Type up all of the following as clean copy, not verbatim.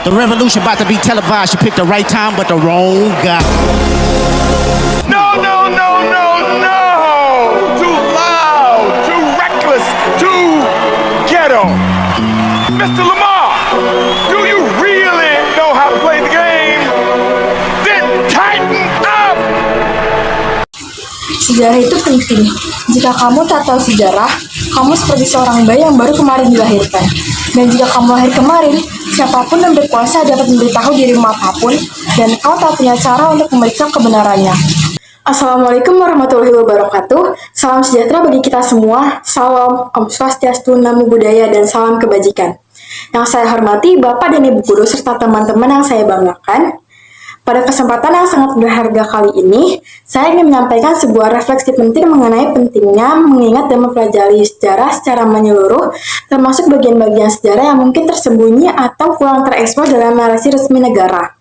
The revolution about to be televised. You picked the right time, but the wrong guy. No, no, no, no, no! Too loud, too reckless, too ghetto. Mr. Lamar, do you really know how to play the game? Then tighten up! Sejarah itu penting. Jika kamu tak tahu sejarah, kamu seperti seorang bayi yang baru kemarin dilahirkan. Dan jika kamu lahir kemarin, siapapun yang berkuasa dapat memberitahu dirimu apapun, dan kau tak punya cara untuk memeriksa kebenarannya. Assalamualaikum warahmatullahi wabarakatuh. Salam sejahtera bagi kita semua. Salam, Om Swastiastu, Namo Buddhaya, dan salam kebajikan. Yang saya hormati Bapak dan Ibu Guru serta teman-teman yang saya banggakan. Pada kesempatan yang sangat berharga kali ini, saya ingin menyampaikan sebuah refleksi penting mengenai pentingnya mengingat dan mempelajari sejarah secara menyeluruh, termasuk bagian-bagian sejarah yang mungkin tersembunyi atau kurang terekspos dalam narasi resmi negara.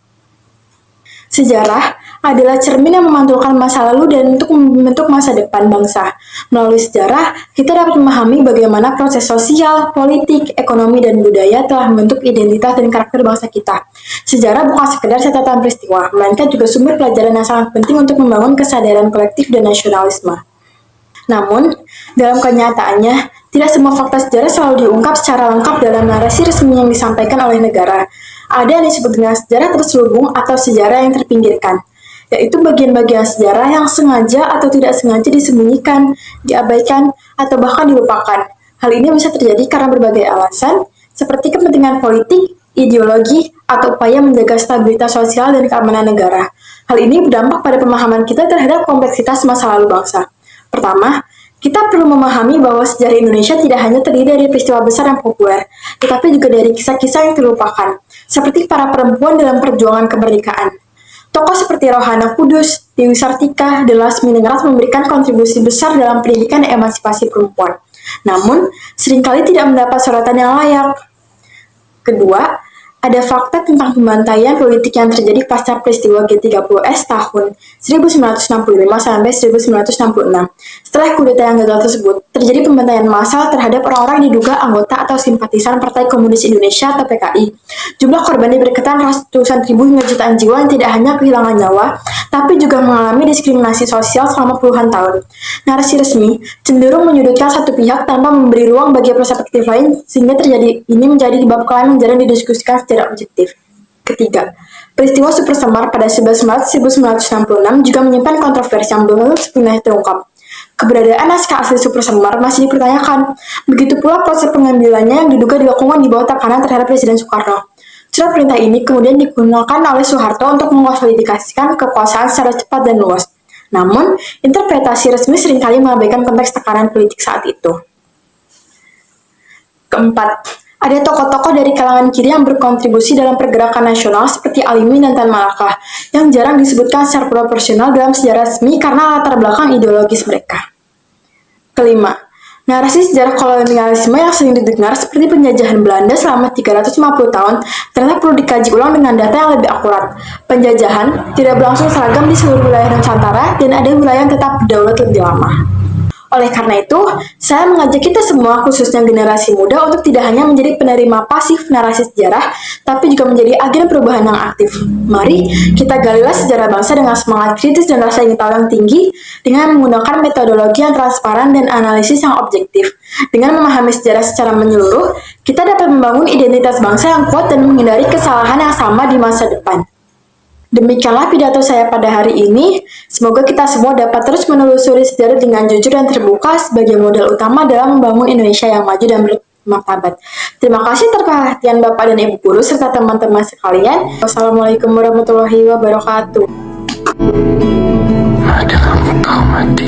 Sejarah adalah cermin yang memantulkan masa lalu dan untuk membentuk masa depan bangsa. Melalui sejarah, kita dapat memahami bagaimana proses sosial, politik, ekonomi, dan budaya telah membentuk identitas dan karakter bangsa kita. Sejarah bukan sekedar catatan peristiwa, melainkan juga sumber pelajaran yang sangat penting untuk membangun kesadaran kolektif dan nasionalisme. Namun, dalam kenyataannya, tidak semua fakta sejarah selalu diungkap secara lengkap dalam narasi resmi yang disampaikan oleh negara. Ada yang disebut dengan sejarah terselubung atau sejarah yang terpinggirkan, yaitu bagian-bagian sejarah yang sengaja atau tidak sengaja disembunyikan, diabaikan, atau bahkan dilupakan. Hal ini bisa terjadi karena berbagai alasan, seperti kepentingan politik, ideologi, atau upaya menjaga stabilitas sosial dan keamanan negara. Hal ini berdampak pada pemahaman kita terhadap kompleksitas masa lalu bangsa. Pertama, kita perlu memahami bahwa sejarah Indonesia tidak hanya terdiri dari peristiwa besar yang populer, tetapi juga dari kisah-kisah yang terlupakan, seperti para perempuan dalam perjuangan kemerdekaan. Tokoh seperti Rohana Kudus, Dewi Sartika, dan Lasminingrat memberikan kontribusi besar dalam pendidikan dan emansipasi perempuan. Namun, seringkali tidak mendapat sorotan yang layak. Kedua, ada fakta tentang pembantaian politik yang terjadi pasca peristiwa G30S tahun 1965 sampai 1966. Setelah kudeta yang gagal tersebut, terjadi pembantaian massal terhadap orang-orang yang diduga anggota atau simpatisan Partai Komunis Indonesia atau PKI. Jumlah korban diperkirakan ratusan ribu hingga jutaan jiwa yang tidak hanya kehilangan nyawa, tapi juga mengalami diskriminasi sosial selama puluhan tahun. Narasi resmi cenderung menyudutkan satu pihak tanpa memberi ruang bagi perspektif lain, sehingga terjadi ini menjadi bab kelam yang jarang didiskusikan secara objektif. Ketiga, peristiwa Super Semar pada 11 Maret 1966 juga menyimpan kontroversi yang belum sepenuhnya terungkap. Keberadaan naskah asli Super Semar masih dipertanyakan. Begitu pula proses pengambilannya yang diduga dilakukan di bawah tekanan terhadap Presiden Soekarno. Surat perintah ini kemudian digunakan oleh Soeharto untuk mengonsolidasikan kekuasaan secara cepat dan luas. Namun, interpretasi resmi seringkali mengabaikan konteks tekanan politik saat itu. Keempat, ada tokoh-tokoh dari kalangan kiri yang berkontribusi dalam pergerakan nasional seperti Alimin dan Tan Malaka, yang jarang disebutkan secara proporsional dalam sejarah resmi karena latar belakang ideologis mereka. Kelima, narasi sejarah kolonialisme yang sering didengar seperti penjajahan Belanda selama 350 tahun ternyata perlu dikaji ulang dengan data yang lebih akurat. Penjajahan tidak berlangsung seragam di seluruh wilayah Nusantara dan ada wilayah yang tetap berdaulat lebih lama. Oleh karena itu, saya mengajak kita semua, khususnya generasi muda, untuk tidak hanya menjadi penerima pasif narasi sejarah, tapi juga menjadi agen perubahan yang aktif. Mari kita galilah sejarah bangsa dengan semangat kritis dan rasa ingin tahu yang tinggi, dengan menggunakan metodologi yang transparan dan analisis yang objektif. Dengan memahami sejarah secara menyeluruh, kita dapat membangun identitas bangsa yang kuat dan menghindari kesalahan yang sama di masa depan. Demikianlah pidato saya pada hari ini. Semoga kita semua dapat terus menelusuri sejarah dengan jujur dan terbuka sebagai modal utama dalam membangun Indonesia yang maju dan bermartabat. Terima kasih atas perhatian Bapak dan Ibu Guru serta teman-teman sekalian. Wassalamualaikum warahmatullahi wabarakatuh. Maka engkau mati.